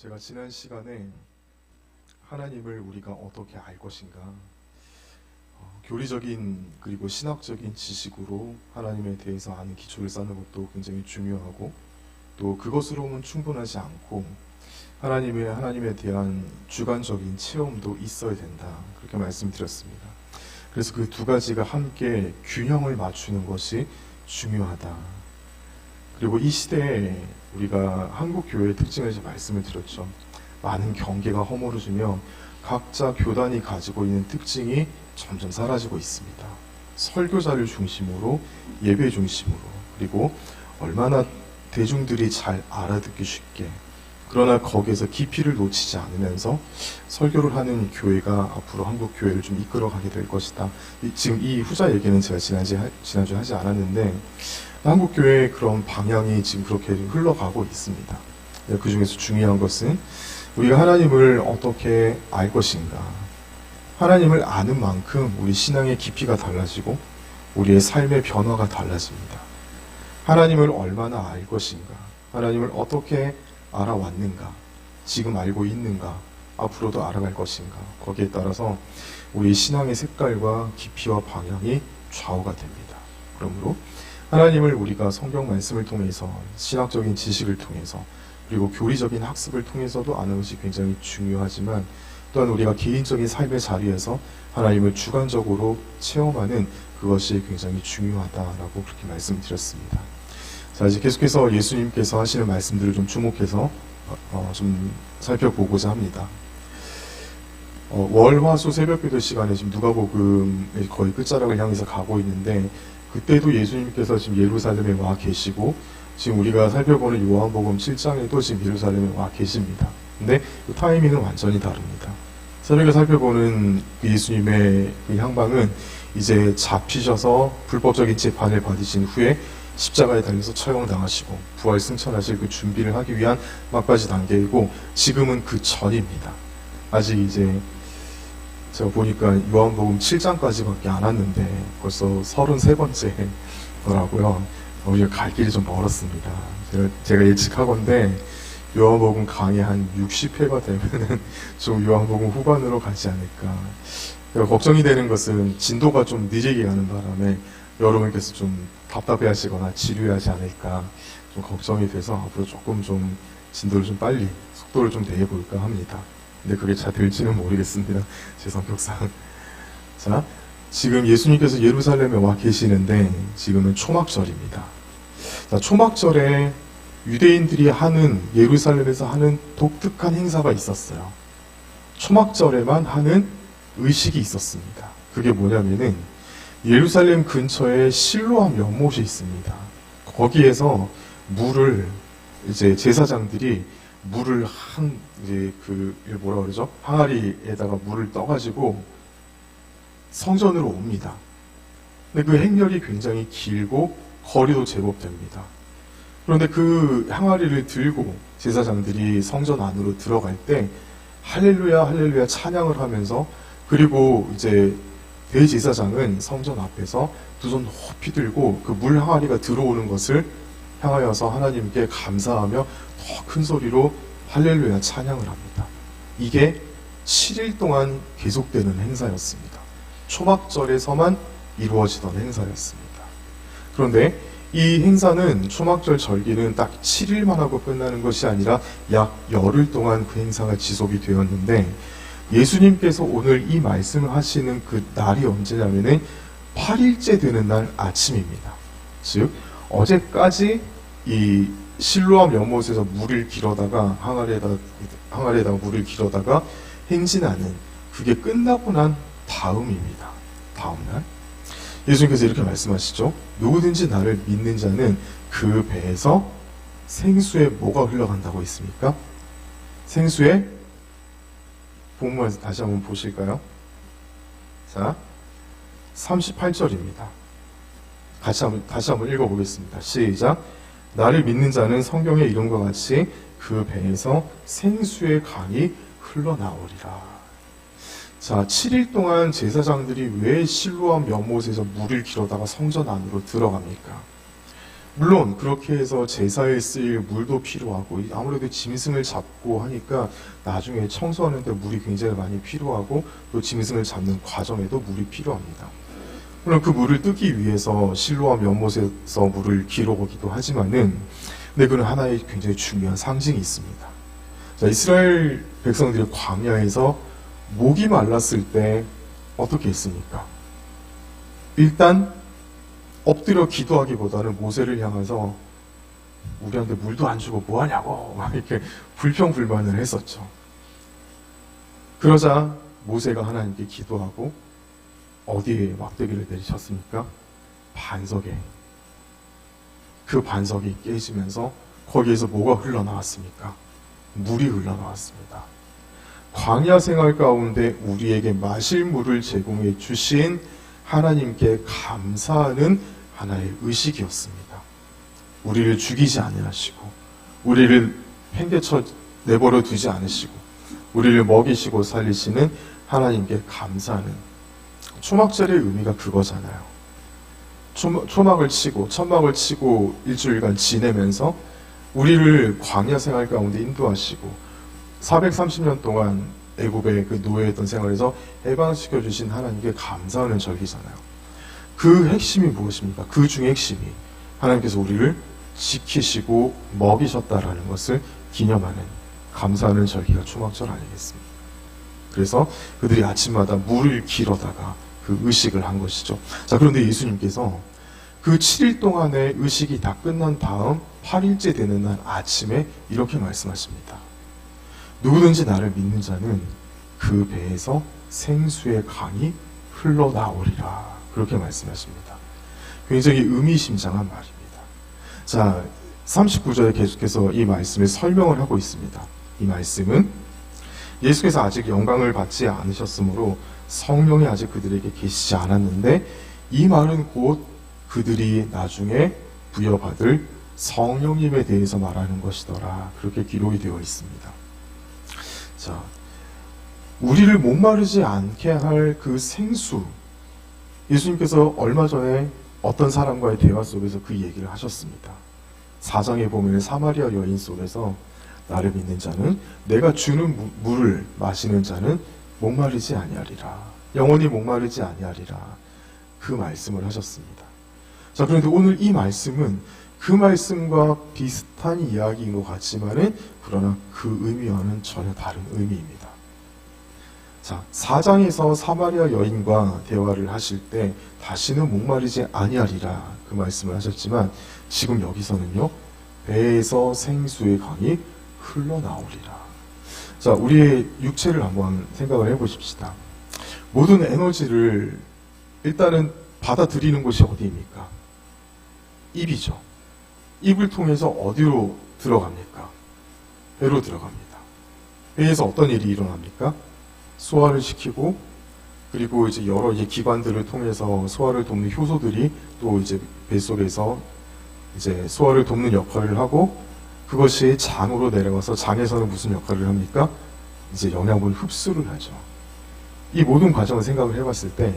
제가 지난 시간에 하나님을 우리가 어떻게 알 것인가, 교리적인 그리고 신학적인 지식으로 하나님에 대해서 아는 기초를 쌓는 것도 굉장히 중요하고, 또 그것으로는 충분하지 않고 하나님에 대한 주관적인 체험도 있어야 된다, 그렇게 말씀드렸습니다. 그래서 그 두 가지가 함께 균형을 맞추는 것이 중요하다. 그리고 이 시대에 우리가 한국 교회의 특징을 이제 말씀을 드렸죠. 많은 경계가 허물어지며 각자 교단이 가지고 있는 특징이 점점 사라지고 있습니다. 설교자를 중심으로, 예배 중심으로, 그리고 얼마나 대중들이 잘 알아듣기 쉽게, 그러나 거기에서 깊이를 놓치지 않으면서 설교를 하는 교회가 앞으로 한국 교회를 좀 이끌어가게 될 것이다. 지금 이 후자 얘기는 제가 지난주에 하지 않았는데, 한국 교회의 그런 방향이 지금 그렇게 흘러가고 있습니다. 그 중에서 중요한 것은 우리가 하나님을 어떻게 알 것인가. 하나님을 아는 만큼 우리 신앙의 깊이가 달라지고 우리의 삶의 변화가 달라집니다. 하나님을 얼마나 알 것인가, 하나님을 어떻게 알아왔는가, 지금 알고 있는가, 앞으로도 알아갈 것인가, 거기에 따라서 우리 신앙의 색깔과 깊이와 방향이 좌우가 됩니다. 그러므로 하나님을 우리가 성경 말씀을 통해서, 신학적인 지식을 통해서, 그리고 교리적인 학습을 통해서도 아는 것이 굉장히 중요하지만, 또한 우리가 개인적인 삶의 자리에서 하나님을 주관적으로 체험하는 그것이 굉장히 중요하다라고 그렇게 말씀드렸습니다. 자, 이제 계속해서 예수님께서 하시는 말씀들을 좀 주목해서 좀 살펴보고자 합니다. 월, 화, 수 새벽기도 시간에 지금 누가복음의 거의 끝자락을 향해서 가고 있는데, 그때도 예수님께서 지금 예루살렘에 와 계시고, 지금 우리가 살펴보는 요한복음 7장에도 지금 예루살렘에 와 계십니다. 근데 그 타이밍은 완전히 다릅니다. 새벽에 살펴보는 그 예수님의 그 향방은 이제 잡히셔서 불법적인 재판을 받으신 후에 십자가에 달려서 처형당하시고 부활 승천하실 그 준비를 하기 위한 막바지 단계이고, 지금은 그 전입니다. 아직 이제 제가 보니까 요한복음 7장까지밖에 안 왔는데 벌써 33번째더라고요. 우리가 갈 길이 좀 멀었습니다. 제가 예측하건대 요한복음 강의 한 60회가 되면은 좀 요한복음 후반으로 가지 않을까. 걱정이 되는 것은 진도가 좀 느리게 가는 바람에 여러분께서 좀 답답해하시거나 지루해하지 않을까 좀 걱정이 돼서 앞으로 조금 좀 진도를 좀 빨리, 속도를 좀 내볼까 합니다. 근데 그게 잘 될지는 모르겠습니다. 제 성격상. 자, 지금 예수님께서 예루살렘에 와 계시는데 지금은 초막절입니다. 자, 초막절에 유대인들이 하는, 예루살렘에서 하는 독특한 행사가 있었어요. 초막절에만 하는 의식이 있었습니다. 그게 뭐냐면은 예루살렘 근처에 실로암 연못이 있습니다. 거기에서 물을, 이제 제사장들이 물을 뭐라 그러죠? 항아리에다가 물을 떠가지고 성전으로 옵니다. 근데 그 행렬이 굉장히 길고 거리도 제법 됩니다. 그런데 그 항아리를 들고 제사장들이 성전 안으로 들어갈 때 할렐루야 할렐루야 찬양을 하면서, 그리고 이제 대제사장은 성전 앞에서 두 손 높이 들고 그 물 항아리가 들어오는 것을 향하여서 하나님께 감사하며 더 큰 소리로 할렐루야 찬양을 합니다. 이게 7일 동안 계속되는 행사였습니다. 초막절에서만 이루어지던 행사였습니다. 그런데 이 행사는, 초막절 절기는 딱 7일만 하고 끝나는 것이 아니라 약 열흘 동안 그 행사가 지속이 되었는데, 예수님께서 오늘 이 말씀을 하시는 그 날이 언제냐면은 8일째 되는 날 아침입니다. 즉 어제까지 이 실로암 연못에서 물을 길어다가 항아리에다가 물을 길어다가 행진하는, 그게 끝나고 난 다음입니다. 다음날 예수님께서 이렇게 말씀하시죠. 누구든지 나를 믿는 자는 그 배에서 생수에 뭐가 흘러간다고 했습니까? 생수에, 본문에서 다시 한번 보실까요? 자, 38절입니다. 다시 한번 읽어보겠습니다. 시작. 나를 믿는 자는 성경의 이름과 같이 그 배에서 생수의 강이 흘러나오리라. 자, 7일 동안 제사장들이 왜 실로암 연못에서 물을 길어다가 성전 안으로 들어갑니까? 물론 그렇게 해서 제사에 쓰일 물도 필요하고 아무래도 짐승을 잡고 하니까 나중에 청소하는데 물이 굉장히 많이 필요하고 또 짐승을 잡는 과정에도 물이 필요합니다. 물론 그 물을 뜨기 위해서 실로와 연못에서 물을 기르기도 하지만은 근데 그는 하나의 굉장히 중요한 상징이 있습니다. 자, 이스라엘 백성들이 광야에서 목이 말랐을 때 어떻게 했습니까? 일단 엎드려 기도하기보다는 모세를 향해서 우리한테 물도 안 주고 뭐하냐고 막 이렇게 불평불만을 했었죠. 그러자 모세가 하나님께 기도하고 어디에 막대기를 내리셨습니까? 반석에. 그 반석이 깨지면서 거기에서 뭐가 흘러나왔습니까? 물이 흘러나왔습니다. 광야 생활 가운데 우리에게 마실 물을 제공해 주신 하나님께 감사하는 하나의 의식이었습니다. 우리를 죽이지 아니하시고 우리를 팽개쳐 내버려 두지 않으시고 우리를 먹이시고 살리시는 하나님께 감사하는 초막절의 의미가 그거잖아요. 초막을 치고 천막을 치고 일주일간 지내면서 우리를 광야 생활 가운데 인도하시고 430년 동안 애굽의 그 노예했던 생활에서 해방시켜 주신 하나님께 감사하는 절기잖아요. 그 핵심이 무엇입니까? 그 중에 핵심이 하나님께서 우리를 지키시고 먹이셨다라는 것을 기념하는 감사하는 절기가 초막절 아니겠습니까? 그래서 그들이 아침마다 물을 길어다가 그 의식을 한 것이죠. 자, 그런데 예수님께서 그 7일 동안의 의식이 다 끝난 다음 8일째 되는 날 아침에 이렇게 말씀하십니다. 누구든지 나를 믿는 자는 그 배에서 생수의 강이 흘러나오리라. 그렇게 말씀하십니다. 굉장히 의미심장한 말입니다. 자, 39절에 계속해서 이 말씀을 설명을 하고 있습니다. 이 말씀은 예수께서 아직 영광을 받지 않으셨으므로 성령이 아직 그들에게 계시지 않았는데 이 말은 곧 그들이 나중에 부여받을 성령님에 대해서 말하는 것이더라. 그렇게 기록이 되어 있습니다. 자, 우리를 목마르지 않게 할 그 생수, 예수님께서 얼마 전에 어떤 사람과의 대화 속에서 그 얘기를 하셨습니다. 4장에 보면 사마리아 여인 속에서 나를 믿는 자는 내가 주는 물을 마시는 자는 목마르지 아니하리라. 영원히 목마르지 아니하리라. 그 말씀을 하셨습니다. 자, 그런데 오늘 이 말씀은 그 말씀과 비슷한 이야기인 것 같지만은 그러나 그 의미와는 전혀 다른 의미입니다. 자, 4장에서 사마리아 여인과 대화를 하실 때 다시는 목마르지 아니하리라 그 말씀을 하셨지만 지금 여기서는요, 배에서 생수의 강이 흘러나오리라. 자, 우리의 육체를 한번 생각을 해보십시다. 모든 에너지를 일단은 받아들이는 곳이 어디입니까? 입이죠. 입을 통해서 어디로 들어갑니까? 배로 들어갑니다. 배에서 어떤 일이 일어납니까? 소화를 시키고, 그리고 이제 여러 이제 기관들을 통해서 소화를 돕는 효소들이 또 이제 뱃속에서 이제 소화를 돕는 역할을 하고, 그것이 장으로 내려가서 장에서는 무슨 역할을 합니까? 이제 영양분을 흡수를 하죠. 이 모든 과정을 생각을 해봤을 때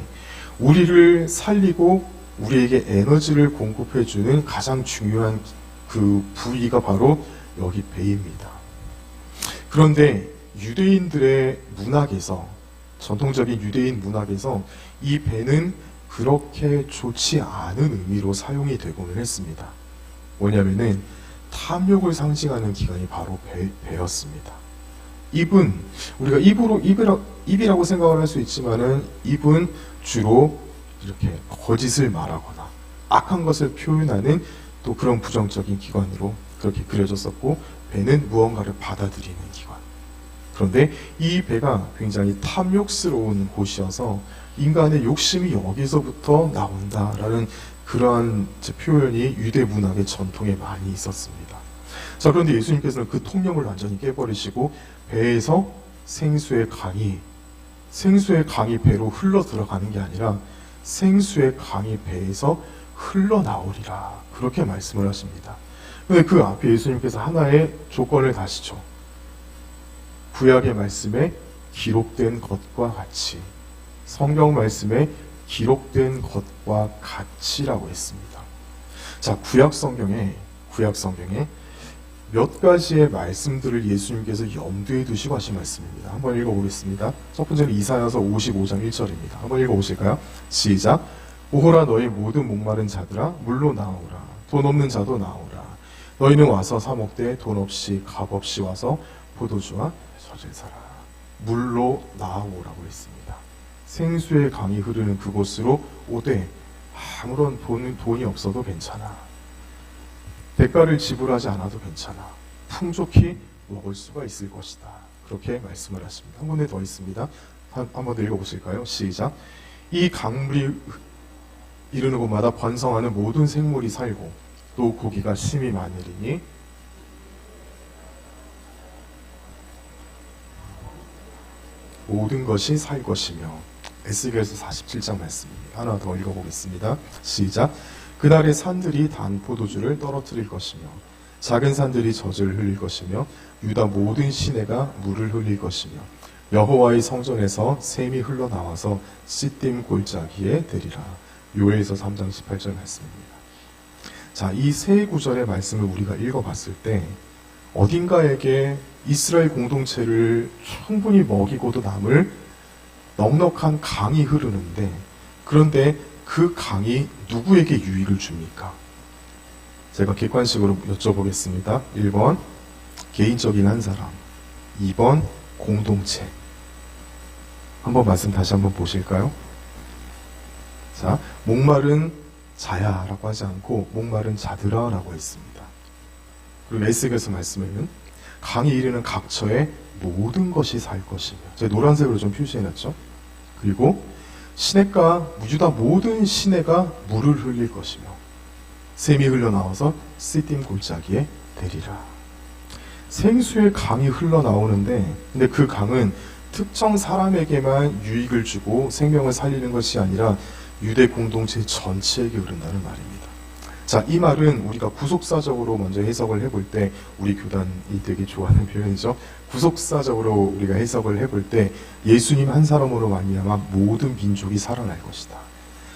우리를 살리고 우리에게 에너지를 공급해주는 가장 중요한 그 부위가 바로 여기 배입니다. 그런데 유대인들의 문학에서, 전통적인 유대인 문학에서 이 배는 그렇게 좋지 않은 의미로 사용이 되고는 했습니다. 뭐냐면은 탐욕을 상징하는 기관이 바로 배였습니다. 입은 우리가 입이라고 생각을 할 수 있지만은 입은 주로 이렇게 거짓을 말하거나 악한 것을 표현하는 또 그런 부정적인 기관으로 그렇게 그려졌었고, 배는 무언가를 받아들이는 기관. 그런데 이 배가 굉장히 탐욕스러운 곳이어서 인간의 욕심이 여기서부터 나온다라는 그러한 표현이 유대 문학의 전통에 많이 있었습니다. 자, 그런데 예수님께서는 그 통념을 완전히 깨버리시고 배에서 생수의 강이 배로 흘러 들어가는 게 아니라 생수의 강이 배에서 흘러나오리라. 그렇게 말씀을 하십니다. 근데 그 앞에 예수님께서 하나의 조건을 다시죠. 구약의 말씀에 기록된 것과 같이, 성경 말씀에 기록된 것과 같이라고 했습니다. 자, 구약 성경에 몇 가지의 말씀들을 예수님께서 염두에 두시고 하신 말씀입니다. 한번 읽어보겠습니다. 첫 번째는 이사야서 55장 1절입니다. 한번 읽어보실까요? 시작. 오호라 너희 모든 목마른 자들아 물로 나오라. 돈 없는 자도 나오라. 너희는 와서 사 먹되 돈 없이 값 없이 와서 포도주와 젖을 사라. 물로 나오라고 했습니다. 생수의 강이 흐르는 그곳으로 오되 아무런 돈이 없어도 괜찮아. 대가를 지불하지 않아도 괜찮아. 풍족히 먹을 수가 있을 것이다. 그렇게 말씀을 하십니다. 한 군데 더 있습니다. 한 번 더 읽어보실까요? 시작. 이 강물이 이르는 곳마다 번성하는 모든 생물이 살고 또 고기가 심히 많으리니 모든 것이 살 것이며. 에스겔서 47장 말씀입니다. 하나 더 읽어보겠습니다. 시작. 그날의 산들이 단 포도주를 떨어뜨릴 것이며 작은 산들이 젖을 흘릴 것이며 유다 모든 시내가 물을 흘릴 것이며 여호와의 성전에서 샘이 흘러나와서 시딤 골짜기에 되리라. 요엘서 3장 18절 말씀입니다. 자, 이 세 구절의 말씀을 우리가 읽어봤을 때 어딘가에게 이스라엘 공동체를 충분히 먹이고도 남을 넉넉한 강이 흐르는데, 그런데 그 강이 누구에게 유익을 줍니까? 제가 객관식으로 여쭤보겠습니다. 1번 개인적인 한 사람, 2번 공동체. 한번 말씀 다시 한번 보실까요? 자, 목마른 자야라고 하지 않고 목마른 자들아라고 했습니다. 그리고 에스겔서 말씀에는 강이 이르는 각처에 모든 것이 살 것이며, 제가 노란색으로 좀 표시해놨죠. 그리고 시냇가 유다 모든 시내가 물을 흘릴 것이며 샘이 흘러나와서 시딤 골짜기에 되리라. 생수의 강이 흘러나오는데, 근데 그 강은 특정 사람에게만 유익을 주고 생명을 살리는 것이 아니라 유대 공동체 전체에게 흐른다는 말입니다. 자, 이 말은 우리가 구속사적으로 먼저 해석을 해볼 때, 우리 교단이 되게 좋아하는 표현이죠. 구속사적으로 우리가 해석을 해볼 때 예수님 한 사람으로 말미암아 모든 민족이 살아날 것이다.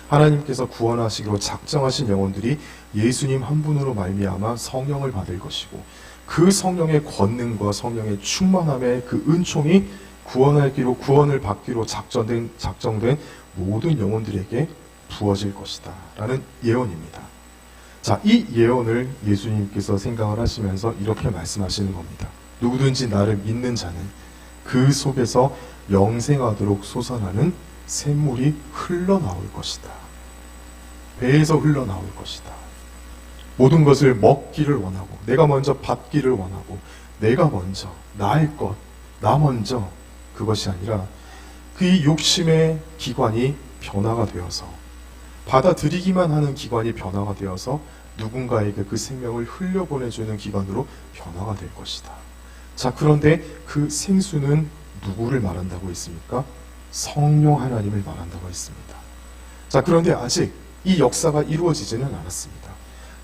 하나님께서 구원하시기로 작정하신 영혼들이 예수님 한 분으로 말미암아 성령을 받을 것이고, 그 성령의 권능과 성령의 충만함의 그 은총이 구원을 받기로 작정된 모든 영혼들에게 부어질 것이다 라는 예언입니다. 자, 이 예언을 예수님께서 생각을 하시면서 이렇게 말씀하시는 겁니다. 누구든지 나를 믿는 자는 그 속에서 영생하도록 솟아나는 샘물이 흘러나올 것이다. 배에서 흘러나올 것이다. 모든 것을 먹기를 원하고, 내가 먼저 받기를 원하고, 내가 먼저, 나의 것, 나 먼저, 그것이 아니라 그 욕심의 기관이 변화가 되어서, 받아들이기만 하는 기관이 변화가 되어서 누군가에게 그 생명을 흘려보내주는 기관으로 변화가 될 것이다. 자, 그런데 그 생수는 누구를 말한다고 했습니까? 성령 하나님을 말한다고 했습니다. 자, 그런데 아직 이 역사가 이루어지지는 않았습니다.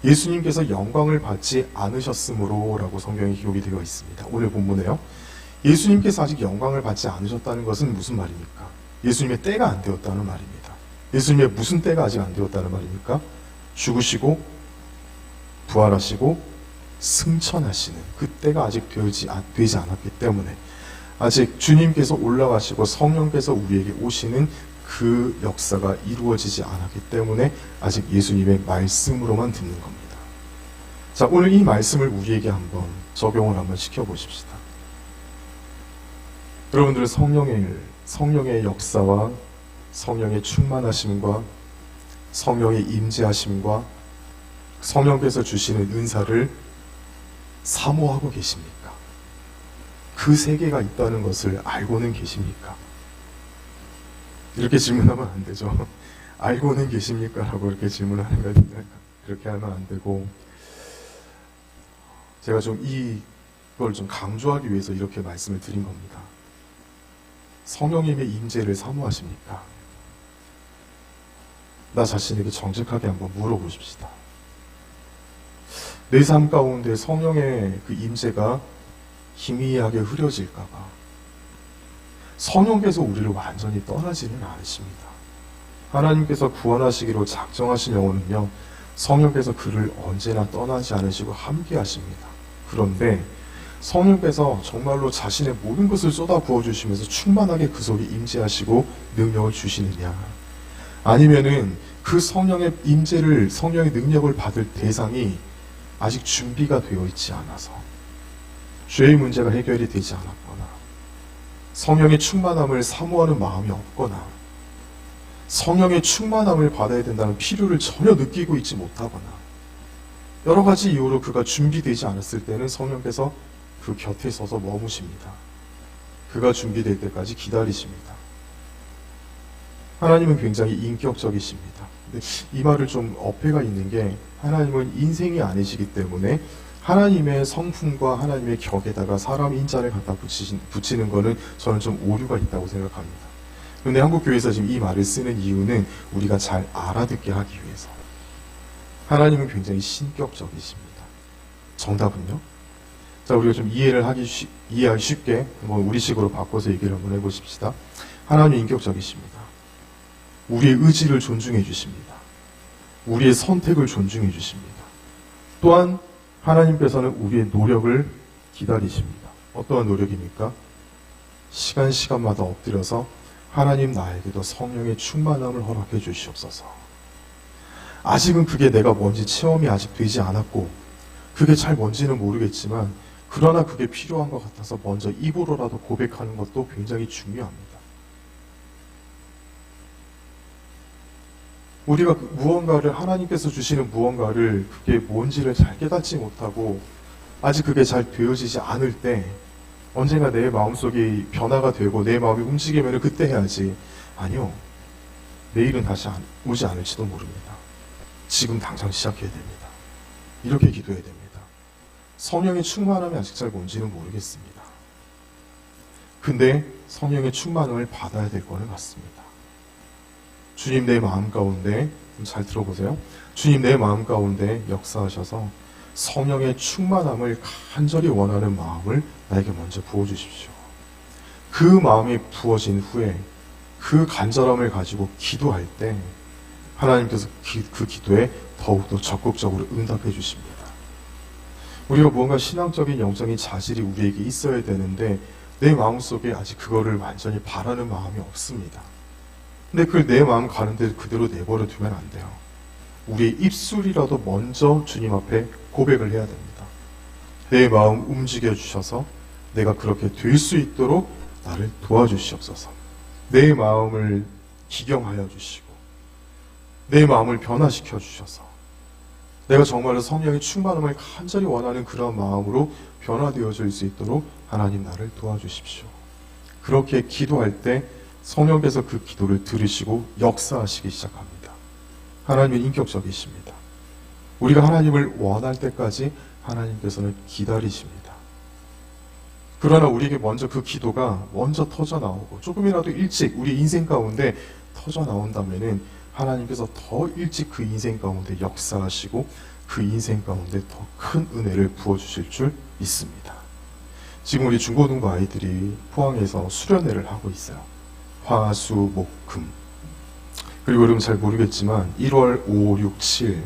예수님께서 영광을 받지 않으셨으므로 라고 성경에 기록이 되어 있습니다. 오늘 본문에요. 예수님께서 아직 영광을 받지 않으셨다는 것은 무슨 말입니까? 예수님의 때가 안 되었다는 말입니다. 예수님의 무슨 때가 아직 안 되었다는 말입니까? 죽으시고 부활하시고 승천하시는 그 때가 아직 되지 않았기 때문에, 아직 주님께서 올라가시고 성령께서 우리에게 오시는 그 역사가 이루어지지 않았기 때문에 아직 예수님의 말씀으로만 듣는 겁니다. 자, 오늘 이 말씀을 우리에게 한번 적용을 한번 시켜보십시다. 여러분들은 성령의 역사와 성령의 충만하심과 성령의 임재하심과 성령께서 주시는 은사를 사모하고 계십니까? 그 세계가 있다는 것을 알고는 계십니까? 이렇게 질문하면 안 되죠. 알고는 계십니까? 라고 이렇게 질문하는 건데, 그렇게 하면 안 되고, 제가 좀 이걸 좀 강조하기 위해서 이렇게 말씀을 드린 겁니다. 성령님의 임재를 사모하십니까? 나 자신에게 정직하게 한번 물어보십시다. 내 삶 가운데 성령의 그 임재가 희미하게 흐려질까봐 성령께서 우리를 완전히 떠나지는 않으십니다. 하나님께서 구원하시기로 작정하신 영혼은요, 성령께서 그를 언제나 떠나지 않으시고 함께 하십니다. 그런데 성령께서 정말로 자신의 모든 것을 쏟아 부어주시면서 충만하게 그 속에 임재하시고 능력을 주시느냐, 아니면은 그 성령의 임재를, 성령의 능력을 받을 대상이 아직 준비가 되어 있지 않아서, 죄의 문제가 해결이 되지 않았거나, 성령의 충만함을 사모하는 마음이 없거나, 성령의 충만함을 받아야 된다는 필요를 전혀 느끼고 있지 못하거나, 여러 가지 이유로 그가 준비되지 않았을 때는 성령께서 그 곁에 서서 머무십니다. 그가 준비될 때까지 기다리십니다. 하나님은 굉장히 인격적이십니다. 근데 이 말을 좀 어폐가 있는 게, 하나님은 인생이 아니시기 때문에 하나님의 성품과 하나님의 격에다가 사람 인자를 갖다 붙이는 거는 저는 좀 오류가 있다고 생각합니다. 그런데 한국교회에서 지금 이 말을 쓰는 이유는 우리가 잘 알아듣게 하기 위해서. 하나님은 굉장히 신격적이십니다. 정답은요? 자, 우리가 좀 이해하기 쉽게 한번 우리식으로 바꿔서 얘기를 한번 해보십시다. 하나님은 인격적이십니다. 우리의 의지를 존중해 주십니다. 우리의 선택을 존중해 주십니다. 또한 하나님께서는 우리의 노력을 기다리십니다. 어떠한 노력입니까? 시간마다 엎드려서 하나님, 나에게도 성령의 충만함을 허락해 주시옵소서. 아직은 그게 내가 뭔지 체험이 아직 되지 않았고, 그게 잘 뭔지는 모르겠지만, 그러나 그게 필요한 것 같아서 먼저 입으로라도 고백하는 것도 굉장히 중요합니다. 우리가 무언가를, 하나님께서 주시는 무언가를 그게 뭔지를 잘 깨닫지 못하고 아직 그게 잘 되어지지 않을 때 언젠가 내 마음속이 변화가 되고 내 마음이 움직이면 그때 해야지. 아니요, 내일은 다시 오지 않을지도 모릅니다. 지금 당장 시작해야 됩니다. 이렇게 기도해야 됩니다. 성령의 충만함이 아직 잘 뭔지는 모르겠습니다. 근데 성령의 충만함을 받아야 될 거는 맞습니다. 주님, 내 마음 가운데, 잘 들어보세요. 주님, 내 마음 가운데 역사하셔서 성령의 충만함을 간절히 원하는 마음을 나에게 먼저 부어주십시오. 그 마음이 부어진 후에 그 간절함을 가지고 기도할 때 하나님께서 그 기도에 더욱더 적극적으로 응답해 주십니다. 우리가 무언가 신앙적인 영적인 자질이 우리에게 있어야 되는데 내 마음속에 아직 그거를 완전히 바라는 마음이 없습니다. 근데 그걸 내 마음 가는데 그대로 내버려 두면 안 돼요. 우리의 입술이라도 먼저 주님 앞에 고백을 해야 됩니다. 내 마음 움직여 주셔서 내가 그렇게 될 수 있도록 나를 도와주시옵소서. 내 마음을 기경하여 주시고 내 마음을 변화시켜 주셔서 내가 정말로 성령의 충만함을 간절히 원하는 그런 마음으로 변화되어질 수 있도록 하나님 나를 도와주십시오. 그렇게 기도할 때 성령께서 그 기도를 들으시고 역사하시기 시작합니다. 하나님은 인격적이십니다. 우리가 하나님을 원할 때까지 하나님께서는 기다리십니다. 그러나 우리에게 먼저 그 기도가 먼저 터져 나오고 조금이라도 일찍 우리 인생 가운데 터져 나온다면은 하나님께서 더 일찍 그 인생 가운데 역사하시고 그 인생 가운데 더 큰 은혜를 부어주실 줄 믿습니다. 지금 우리 중고등부 아이들이 포항에서 수련회를 하고 있어요. 화, 수, 목, 금. 그리고 여러분 잘 모르겠지만 1월 5, 6, 7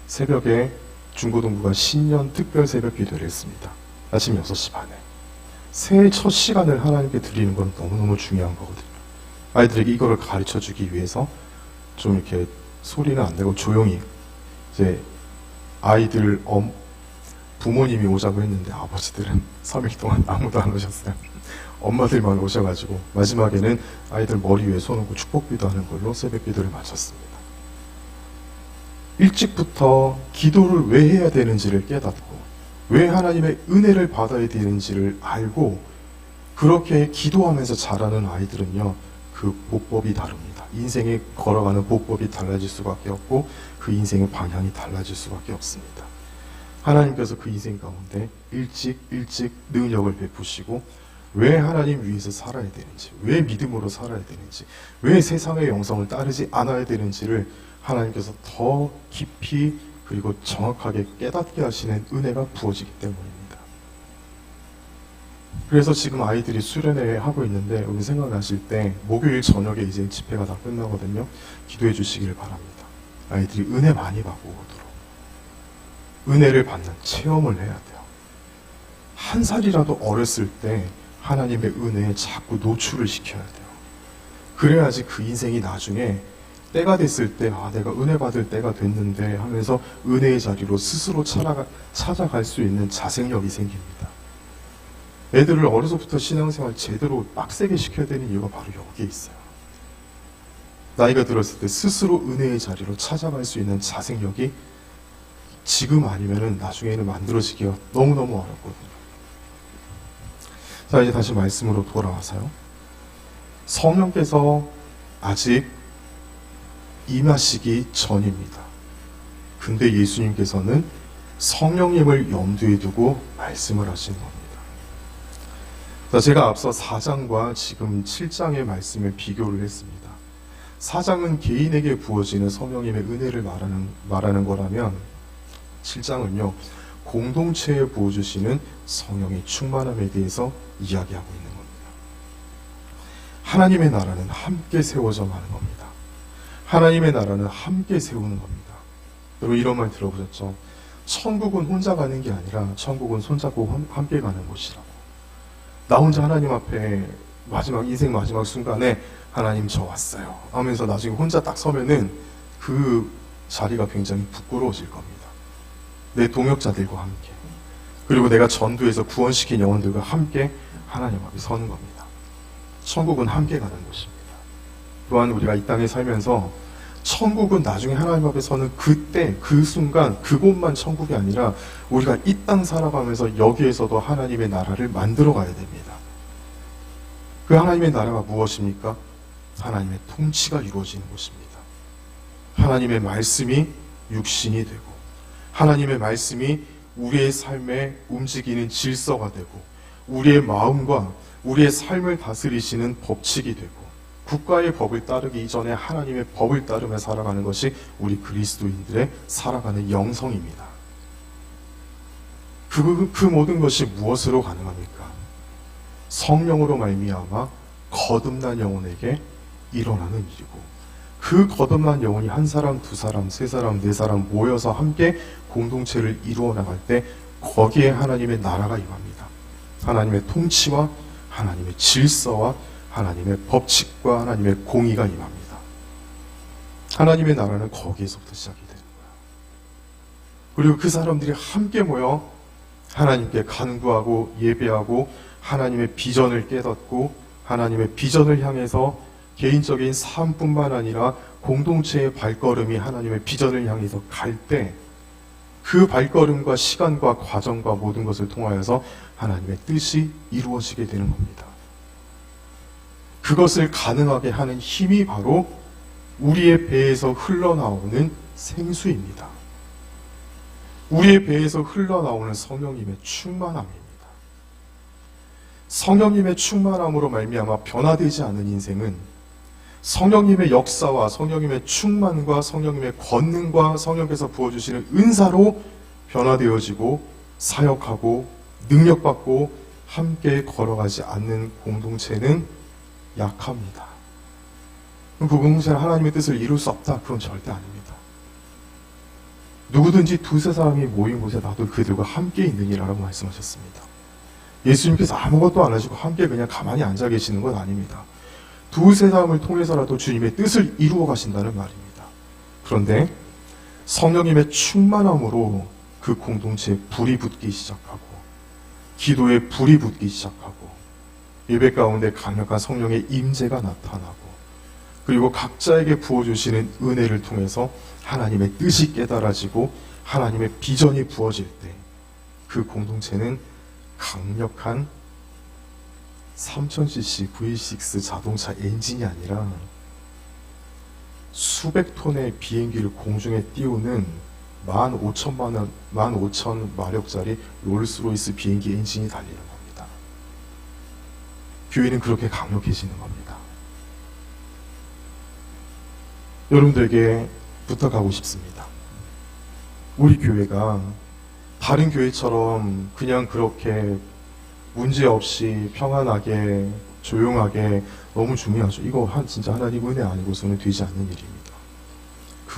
새벽에 중고등부가 신년 특별 새벽 기도를 했습니다. 아침 6시 반에. 새해 첫 시간을 하나님께 드리는 건 너무너무 중요한 거거든요. 아이들에게 이거를 가르쳐 주기 위해서 좀 이렇게 소리는 안 내고 조용히 이제 아이들 부모님이 오자고 했는데 아버지들은 3일 동안 아무도 안 오셨어요. 엄마들만 오셔가지고 마지막에는 아이들 머리 위에 손 얹고 축복기도 하는 걸로 새벽 기도를 마쳤습니다. 일찍부터 기도를 왜 해야 되는지를 깨닫고 왜 하나님의 은혜를 받아야 되는지를 알고 그렇게 기도하면서 자라는 아이들은요, 그 보법이 다릅니다. 인생에 걸어가는 보법이 달라질 수밖에 없고 그 인생의 방향이 달라질 수밖에 없습니다. 하나님께서 그 인생 가운데 일찍 능력을 베푸시고 왜 하나님 위해서 살아야 되는지, 왜 믿음으로 살아야 되는지, 왜 세상의 영성을 따르지 않아야 되는지를 하나님께서 더 깊이 그리고 정확하게 깨닫게 하시는 은혜가 부어지기 때문입니다. 그래서 지금 아이들이 수련회 하고 있는데 여기 생각나실 때 목요일 저녁에 이제 집회가 다 끝나거든요. 기도해 주시길 바랍니다. 아이들이 은혜 많이 받고 오도록 은혜를 받는 체험을 해야 돼요. 한 살이라도 어렸을 때 하나님의 은혜에 자꾸 노출을 시켜야 돼요. 그래야지 그 인생이 나중에 때가 됐을 때 내가 은혜 받을 때가 됐는데 하면서 은혜의 자리로 스스로 찾아갈 수 있는 자생력이 생깁니다. 애들을 어려서부터 신앙생활 제대로 빡세게 시켜야 되는 이유가 바로 여기에 있어요. 나이가 들었을 때 스스로 은혜의 자리로 찾아갈 수 있는 자생력이 지금 아니면은 나중에는 만들어지기가 너무너무 어렵거든요. 자, 이제 다시 말씀으로 돌아와서요. 성령께서 아직 임하시기 전입니다. 근데 예수님께서는 성령님을 염두에 두고 말씀을 하시는 겁니다. 자, 제가 앞서 4장과 지금 7장의 말씀을 비교를 했습니다. 4장은 개인에게 부어지는 성령님의 은혜를 말하는 거라면 7장은요, 공동체에 부어주시는 성령의 충만함에 대해서 이야기하고 있는 겁니다. 하나님의 나라는 함께 세워져 가는 겁니다. 하나님의 나라는 함께 세우는 겁니다. 여러분 이런 말 들어보셨죠? 천국은 혼자 가는 게 아니라 천국은 손잡고 함께 가는 곳이라고. 나 혼자 하나님 앞에 인생 마지막 순간에 하나님 저 왔어요 하면서 나중에 혼자 딱 서면은 그 자리가 굉장히 부끄러워질 겁니다. 내 동역자들과 함께, 그리고 내가 전도해서 구원시킨 영혼들과 함께 하나님 앞에 서는 겁니다. 천국은 함께 가는 곳입니다. 또한 우리가 이 땅에 살면서 천국은 나중에 하나님 앞에 서는 그때, 그 순간, 그곳만 천국이 아니라 우리가 이 땅 살아가면서 여기에서도 하나님의 나라를 만들어 가야 됩니다. 그 하나님의 나라가 무엇입니까? 하나님의 통치가 이루어지는 것입니다. 하나님의 말씀이 육신이 되고, 하나님의 말씀이 우리의 삶에 움직이는 질서가 되고, 우리의 마음과 우리의 삶을 다스리시는 법칙이 되고, 국가의 법을 따르기 이전에 하나님의 법을 따르며 살아가는 것이 우리 그리스도인들의 살아가는 영성입니다. 그 모든 것이 무엇으로 가능합니까? 성령으로 말미암아 거듭난 영혼에게 일어나는 일이고, 그 거듭난 영혼이 한 사람, 두 사람, 세 사람, 네 사람 모여서 함께 공동체를 이루어 나갈 때 거기에 하나님의 나라가 임합니다. 하나님의 통치와 하나님의 질서와 하나님의 법칙과 하나님의 공의가 임합니다. 하나님의 나라는 거기에서부터 시작이 되는 거예요. 그리고 그 사람들이 함께 모여 하나님께 간구하고 예배하고 하나님의 비전을 깨닫고 하나님의 비전을 향해서 개인적인 삶뿐만 아니라 공동체의 발걸음이 하나님의 비전을 향해서 갈 때 그 발걸음과 시간과 과정과 모든 것을 통하여서 하나님의 뜻이 이루어지게 되는 겁니다. 그것을 가능하게 하는 힘이 바로 우리의 배에서 흘러나오는 생수입니다. 우리의 배에서 흘러나오는 성령님의 충만함입니다. 성령님의 충만함으로 말미암아 변화되지 않은 인생은 성령님의 역사와 성령님의 충만과 성령님의 권능과 성령께서 부어주시는 은사로 변화되어지고 사역하고 능력받고 함께 걸어가지 않는 공동체는 약합니다. 그 공동체는 하나님의 뜻을 이룰 수 없다. 그건 절대 아닙니다. 누구든지 두세 사람이 모인 곳에 나도 그들과 함께 있느니라고 말씀하셨습니다. 예수님께서 아무것도 안 하시고 함께 그냥 가만히 앉아 계시는 건 아닙니다. 두세 사람을 통해서라도 주님의 뜻을 이루어 가신다는 말입니다. 그런데 성령님의 충만함으로 그 공동체에 불이 붙기 시작하고, 기도에 불이 붙기 시작하고, 예배 가운데 강력한 성령의 임재가 나타나고, 그리고 각자에게 부어주시는 은혜를 통해서 하나님의 뜻이 깨달아지고 하나님의 비전이 부어질 때 그 공동체는 강력한 3000cc V6 자동차 엔진이 아니라 수백 톤의 비행기를 공중에 띄우는 15,000마력짜리 롤스로이스 비행기 엔진이 달리는 겁니다. 교회는 그렇게 강력해지는 겁니다. 여러분들에게 부탁하고 싶습니다. 우리 교회가 다른 교회처럼 그냥 그렇게 문제없이 평안하게 조용하게 너무 중요하죠. 이거 진짜 하나님 은혜 아니고서는 되지 않는 일입니다.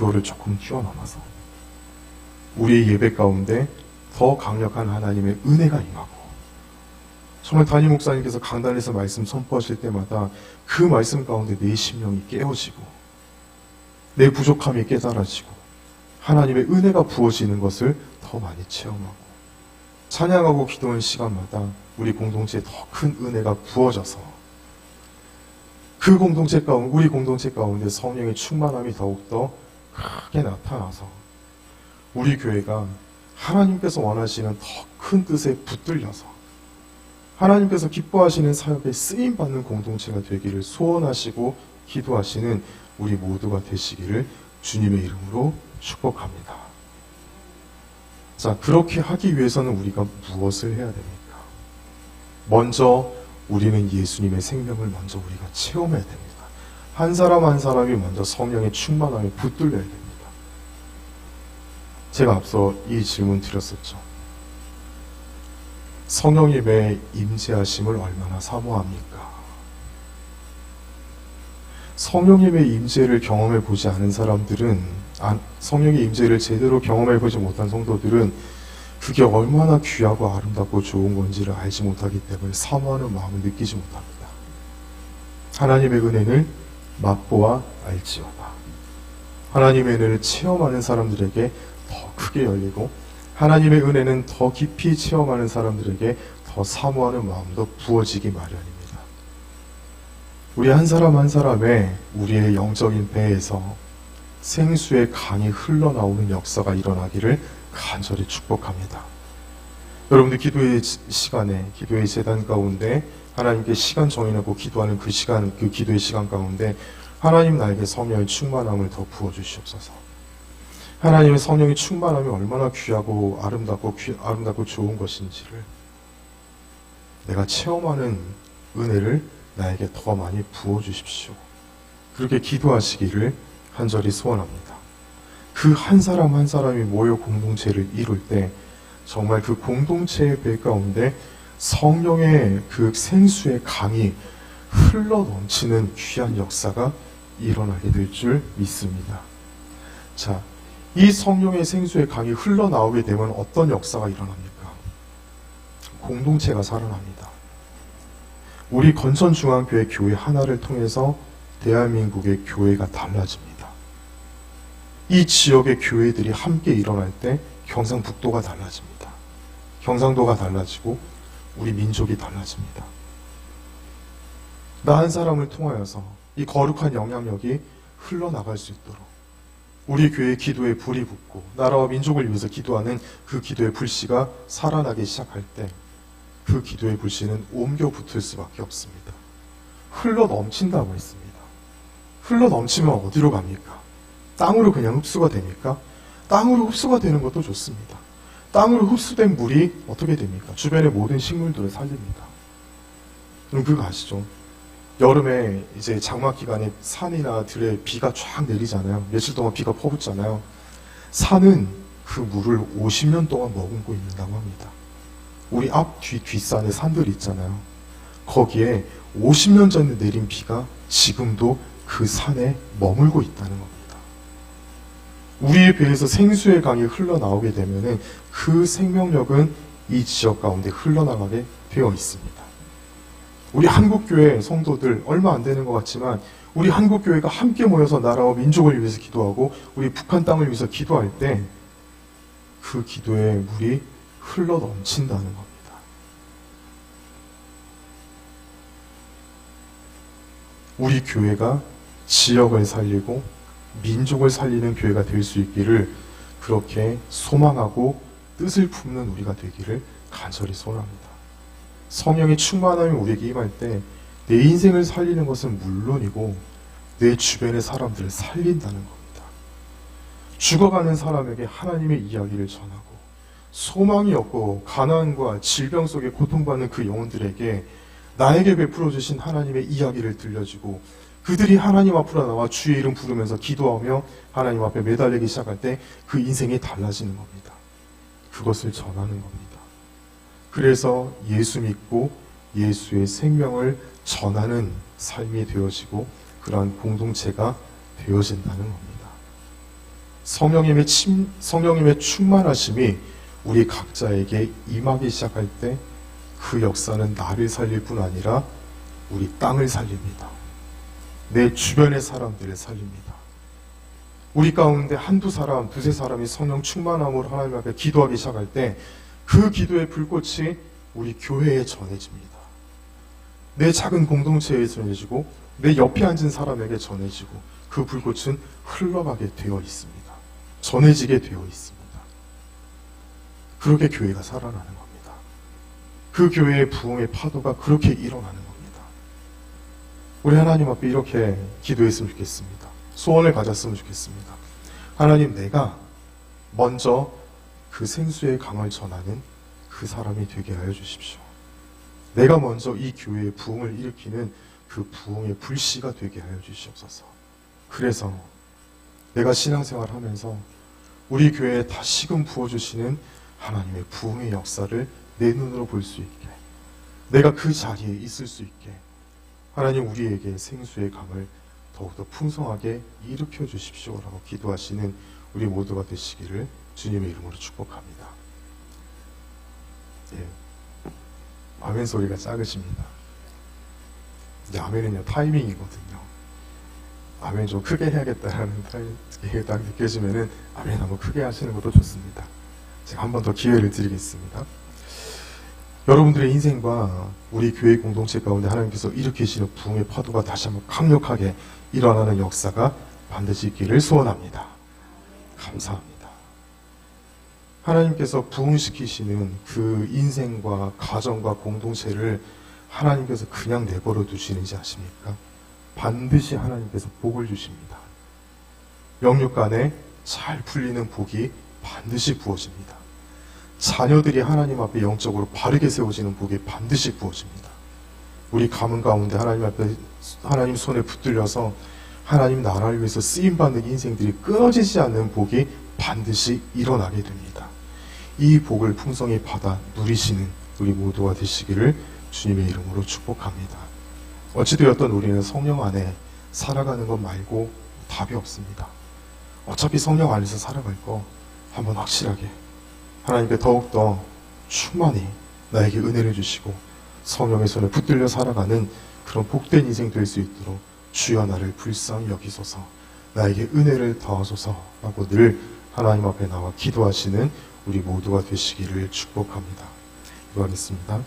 그거를 조금 뛰어넘어서 우리의 예배 가운데 더 강력한 하나님의 은혜가 임하고, 정말 담임 목사님께서 강단에서 말씀 선포하실 때마다 그 말씀 가운데 내 심령이 깨어지고 내 부족함이 깨달아지고 하나님의 은혜가 부어지는 것을 더 많이 체험하고, 찬양하고 기도하는 시간마다 우리 공동체에 더 큰 은혜가 부어져서 그 공동체 가운데, 우리 공동체 가운데 성령의 충만함이 더욱더 크게 나타나서 우리 교회가 하나님께서 원하시는 더 큰 뜻에 붙들려서 하나님께서 기뻐하시는 사역에 쓰임받는 공동체가 되기를 소원하시고 기도하시는 우리 모두가 되시기를 주님의 이름으로 축복합니다. 자, 그렇게 하기 위해서는 우리가 무엇을 해야 됩니까? 먼저 우리는 예수님의 생명을 먼저 우리가 체험해야 됩니다. 한 사람 한 사람이 먼저 성령의 충만함에 붙들려야 됩니다. 제가 앞서 이 질문 드렸었죠. 성령님의 임재하심을 얼마나 사모합니까? 성령님의 임재를 경험해 보지 않은 사람들은, 성령의 임재를 제대로 경험해 보지 못한 성도들은 그게 얼마나 귀하고 아름답고 좋은 건지를 알지 못하기 때문에 사모하는 마음을 느끼지 못합니다. 하나님의 은혜를 맛보아 알지어다. 하나님의 은혜를 체험하는 사람들에게 더 크게 열리고, 하나님의 은혜는 더 깊이 체험하는 사람들에게 더 사모하는 마음도 부어지기 마련입니다. 우리 한 사람 한 사람의 우리의 영적인 배에서 생수의 강이 흘러나오는 역사가 일어나기를 간절히 축복합니다. 여러분들 기도의 시간에, 기도의 재단 가운데 하나님께 시간 정해놓고 기도하는 그 시간, 그 기도의 시간 가운데 하나님 나에게 성령의 충만함을 더 부어주시옵소서. 하나님의 성령의 충만함이 얼마나 귀하고 아름답고 좋은 것인지를 내가 체험하는 은혜를 나에게 더 많이 부어주십시오. 그렇게 기도하시기를 간절히 소원합니다. 그 한 사람 한 사람이 모여 공동체를 이룰 때 정말 그 공동체의 배 가운데 성령의 그 생수의 강이 흘러 넘치는 귀한 역사가 일어나게 될 줄 믿습니다. 자, 이 성령의 생수의 강이 흘러나오게 되면 어떤 역사가 일어납니까? 공동체가 살아납니다. 우리 건천중앙교회 교회 하나를 통해서 대한민국의 교회가 달라집니다. 이 지역의 교회들이 함께 일어날 때 경상북도가 달라집니다. 경상도가 달라지고 우리 민족이 달라집니다. 나 한 사람을 통하여서 이 거룩한 영향력이 흘러나갈 수 있도록 우리 교회의 기도에 불이 붙고 나라와 민족을 위해서 기도하는 그 기도의 불씨가 살아나기 시작할 때 그 기도의 불씨는 옮겨 붙을 수밖에 없습니다. 흘러 넘친다고 했습니다. 흘러 넘치면 어디로 갑니까? 땅으로 그냥 흡수가 됩니까? 땅으로 흡수가 되는 것도 좋습니다. 땅으로 흡수된 물이 어떻게 됩니까? 주변의 모든 식물들을 살립니다. 여러분 그거 아시죠? 여름에 이제 장마 기간에 산이나 들에 비가 쫙 내리잖아요. 며칠 동안 비가 퍼붓잖아요. 산은 그 물을 50년 동안 머금고 있는다고 합니다. 우리 앞, 뒷산에 산들이 있잖아요. 거기에 50년 전에 내린 비가 지금도 그 산에 머물고 있다는 겁니다. 우리의 배에서 생수의 강이 흘러나오게 되면은 그 생명력은 이 지역 가운데 흘러나가게 되어 있습니다. 우리 한국교회 성도들 얼마 안 되는 것 같지만 우리 한국교회가 함께 모여서 나라와 민족을 위해서 기도하고 우리 북한 땅을 위해서 기도할 때 그 기도의 물이 흘러 넘친다는 겁니다. 우리 교회가 지역을 살리고 민족을 살리는 교회가 될 수 있기를 그렇게 소망하고 뜻을 품는 우리가 되기를 간절히 소원합니다. 성령의 충만함이 우리에게 임할 때 내 인생을 살리는 것은 물론이고 내 주변의 사람들을 살린다는 겁니다. 죽어가는 사람에게 하나님의 이야기를 전하고 소망이 없고 가난과 질병 속에 고통받는 그 영혼들에게 나에게 베풀어 주신 하나님의 이야기를 들려주고 그들이 하나님 앞으로 나와 주의 이름 부르면서 기도하며 하나님 앞에 매달리기 시작할 때 그 인생이 달라지는 겁니다. 그것을 전하는 겁니다. 그래서 예수 믿고 예수의 생명을 전하는 삶이 되어지고 그러한 공동체가 되어진다는 겁니다. 성령님의 충만하심이 우리 각자에게 임하기 시작할 때 그 역사는 나를 살릴 뿐 아니라 우리 땅을 살립니다. 내 주변의 사람들을 살립니다. 우리 가운데 한두 사람, 두세 사람이 성령 충만함으로 하나님 앞에 기도하기 시작할 때 그 기도의 불꽃이 우리 교회에 전해집니다. 내 작은 공동체에 전해지고 내 옆에 앉은 사람에게 전해지고 그 불꽃은 흘러가게 되어 있습니다. 전해지게 되어 있습니다. 그렇게 교회가 살아나는 겁니다. 그 교회의 부흥의 파도가 그렇게 일어나는 겁니다. 우리 하나님 앞에 이렇게 기도했으면 좋겠습니다. 소원을 가졌으면 좋겠습니다. 하나님, 내가 먼저 그 생수의 강을 전하는 그 사람이 되게 하여 주십시오. 내가 먼저 이 교회의 부흥을 일으키는 그 부흥의 불씨가 되게 하여 주시옵소서. 그래서 내가 신앙생활 하면서 우리 교회에 다시금 부어주시는 하나님의 부흥의 역사를 내 눈으로 볼 수 있게, 내가 그 자리에 있을 수 있게 하나님 우리에게 생수의 강을 더욱더 풍성하게 일으켜 주십시오라고 기도하시는 우리 모두가 되시기를 주님의 이름으로 축복합니다. 예. 아멘 소리가 작으십니다. 이제 아멘은요 타이밍이거든요. 아멘 좀 크게 해야겠다라는 이게 딱 느껴지면은 아멘 한번 크게 하시는 것도 좋습니다. 제가 한 번 더 기회를 드리겠습니다. 여러분들의 인생과 우리 교회 공동체 가운데 하나님께서 일으키시는 부흥의 파도가 다시 한번 강력하게 일어나는 역사가 반드시 있기를 소원합니다. 감사합니다. 하나님께서 부흥시키시는 그 인생과 가정과 공동체를 하나님께서 그냥 내버려 두시는지 아십니까? 반드시 하나님께서 복을 주십니다. 영육간에 잘 풀리는 복이 반드시 부어집니다. 자녀들이 하나님 앞에 영적으로 바르게 세워지는 복이 반드시 부어집니다. 우리 가문 가운데 하나님 앞에 하나님 손에 붙들려서 하나님 나라를 위해서 쓰임받는 인생들이 끊어지지 않는 복이 반드시 일어나게 됩니다. 이 복을 풍성히 받아 누리시는 우리 모두가 되시기를 주님의 이름으로 축복합니다. 어찌되었던 우리는 성령 안에 살아가는 것 말고 답이 없습니다. 어차피 성령 안에서 살아갈 거 한번 확실하게 하나님께 더욱더 충만히 나에게 은혜를 주시고 성령의 손에 붙들려 살아가는 그런 복된 인생 될 수 있도록 주여 나를 불쌍히 여기소서, 나에게 은혜를 더하소서라고 늘 하나님 앞에 나와 기도하시는 우리 모두가 되시기를 축복합니다. 기도하겠습니다.